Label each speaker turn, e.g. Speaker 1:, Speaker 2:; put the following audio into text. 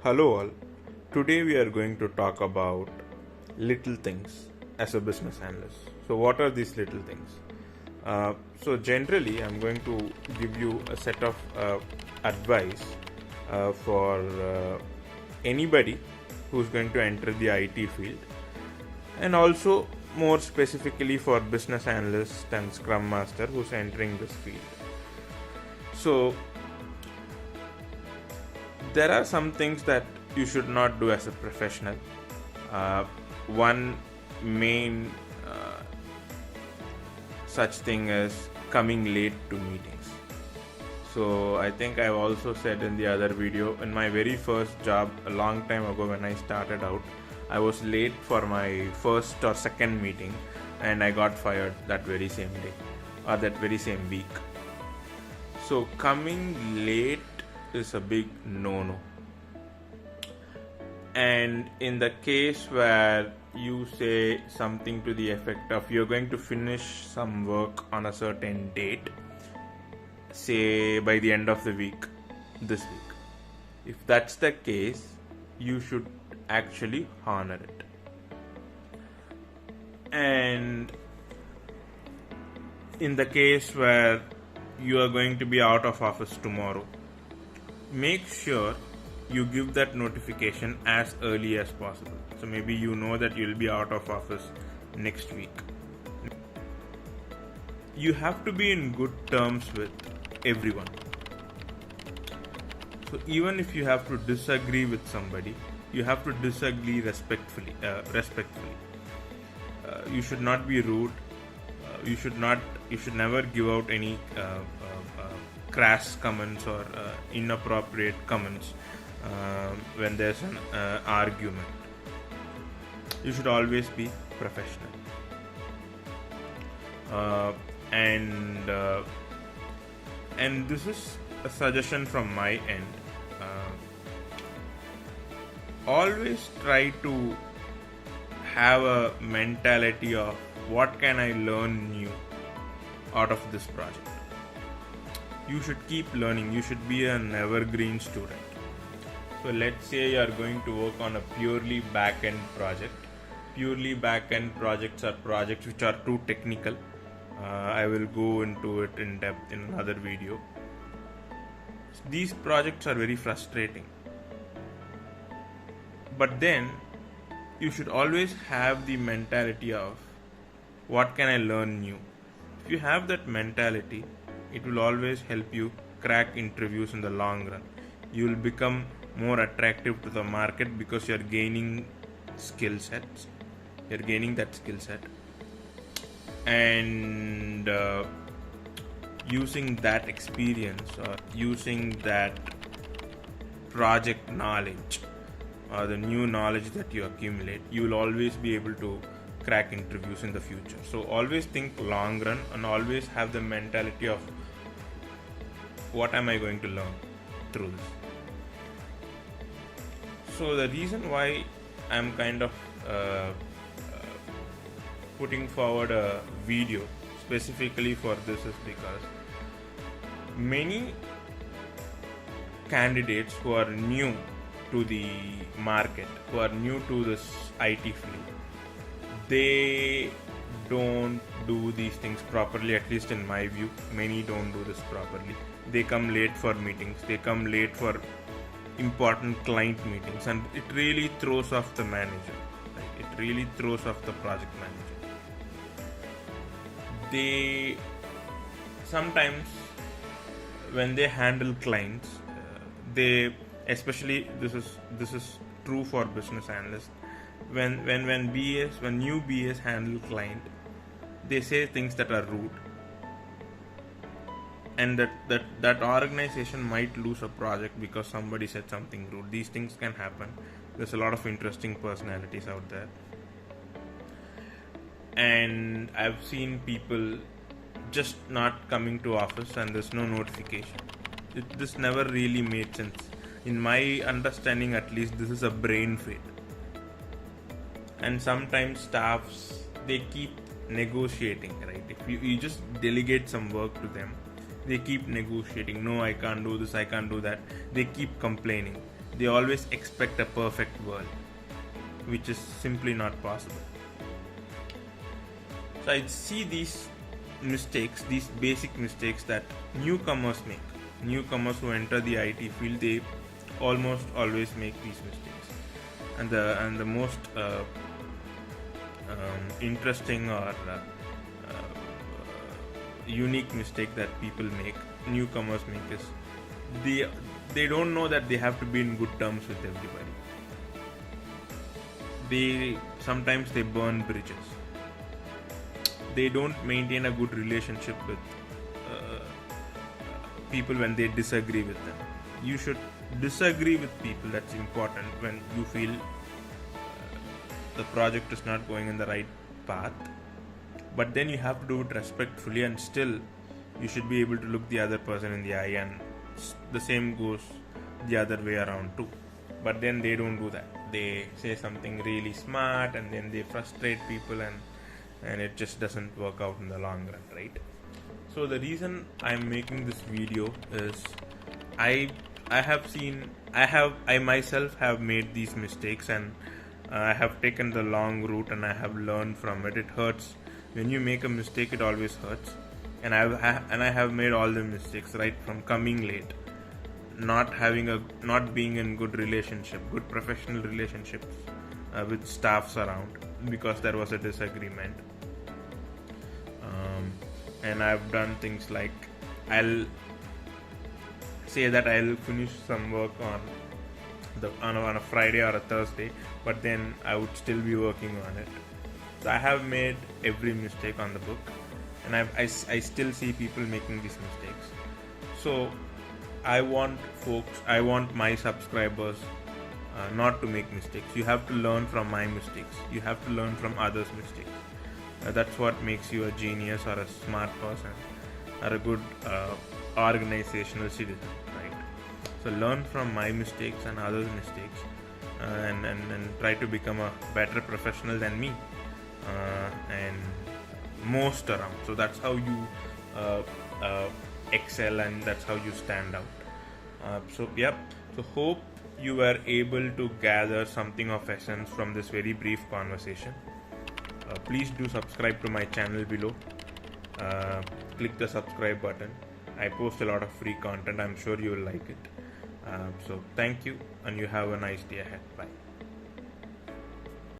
Speaker 1: Hello all. Today we are going to talk about little things as a business analyst. So what are these little things? So generally I'm going to give you a set of advice for anybody who's going to enter the IT field, and also more specifically for business analyst and Scrum Master who's entering this field. So there are some things that you should not do as a professional. One main such thing is coming late to meetings. So I think I've also said in the other video, in my very first job a long time ago when I started out, I was late for my first or second meeting and I got fired that very same day or that very same week. So coming late is a big no-no. And in the case where you say something to the effect of you're going to finish some work on a certain date, say by the end of the week, this week, if that's the case, you should actually honor it. And in the case where you are going to be out of office tomorrow, make sure you give that notification as early as possible. So maybe you know that you'll be out of office next week. You have to be in good terms with everyone. So even if you have to disagree with somebody, you have to disagree respectfully. You should not be rude. You should never give out any crass comments or inappropriate comments when there's an argument. You should always be professional. And this is a suggestion from my end. Always try to have a mentality of what can I learn new out of this project. You should keep learning. You should be an evergreen student. So let's say you are going to work on a purely back-end project. Purely back-end projects are projects which are too technical. I will go into it in depth in another video. These projects are very frustrating. But then you should always have the mentality of what can I learn new. If you have that mentality, it will always help you crack interviews in the long run. You will become more attractive to the market because you are gaining skill sets. You are gaining that skill set. And using that experience or using that project knowledge or the new knowledge that you accumulate, you will always be able to crack interviews in the future. So always think long run and always have the mentality of what am I going to learn through this. So the reason why I'm kind of putting forward a video specifically for this is because many candidates who are new to the market, who are new to this IT field, they don't do these things properly. At least in my view, many don't do this properly. They come late for meetings, they come late for important client meetings, and it really throws off the manager. It really throws off the project manager. They sometimes, when they handle clients, they, especially this is true for business analysts, when new BAs handle client, they say things that are rude, and that organization might lose a project because somebody said something rude. These things can happen. There's a lot of interesting personalities out there, and I've seen people just not coming to office and there's no notification. This never really made sense. In my understanding, at least, this is a brain fade. And sometimes staffs, they keep negotiating, right? If you just delegate some work to them, they keep negotiating. No, I can't do this, I can't do that. They keep complaining. they always expect a perfect world, which is simply not possible. So I see these mistakes, these basic mistakes that newcomers make. Newcomers who enter the IT field, they almost always make these mistakes. And the most interesting or unique mistake that people make, newcomers make, is they don't know that they have to be in good terms with everybody. Sometimes they burn bridges. They don't maintain a good relationship with people when they disagree with them. You should disagree with people. That's important when you feel the project is not going in the right path. But then you have to do it respectfully, and still you should be able to look the other person in the eye, and the same goes the other way around too. But then they don't do that. They say something really smart, and then they frustrate people, and it just doesn't work out in the long run, right? So the reason I'm making this video is I myself have made these mistakes, and I have taken the long route, and I have learned from it. It hurts when you make a mistake. It always hurts, and I have made all the mistakes, right from coming late, not being in good professional relationships with staffs around because there was a disagreement. And I've done things like I'll say that I'll finish some work on a Friday or a Thursday, but then I would still be working on it. So I have made every mistake on the book, and I still see people making these mistakes. So I want my subscribers not to make mistakes. You have to learn from my mistakes. You have to learn from others' mistakes. That's what makes you a genius or a smart person or a good organizational citizen, right? So learn from my mistakes and others' mistakes, and try to become a better professional than me and most around. So that's how you excel, and that's how you stand out. So hope you were able to gather something of essence from this very brief conversation. Please do subscribe to my channel below. Click the subscribe button. I post a lot of free content. I'm sure you will like it. So thank you, and you have a nice day ahead. Bye.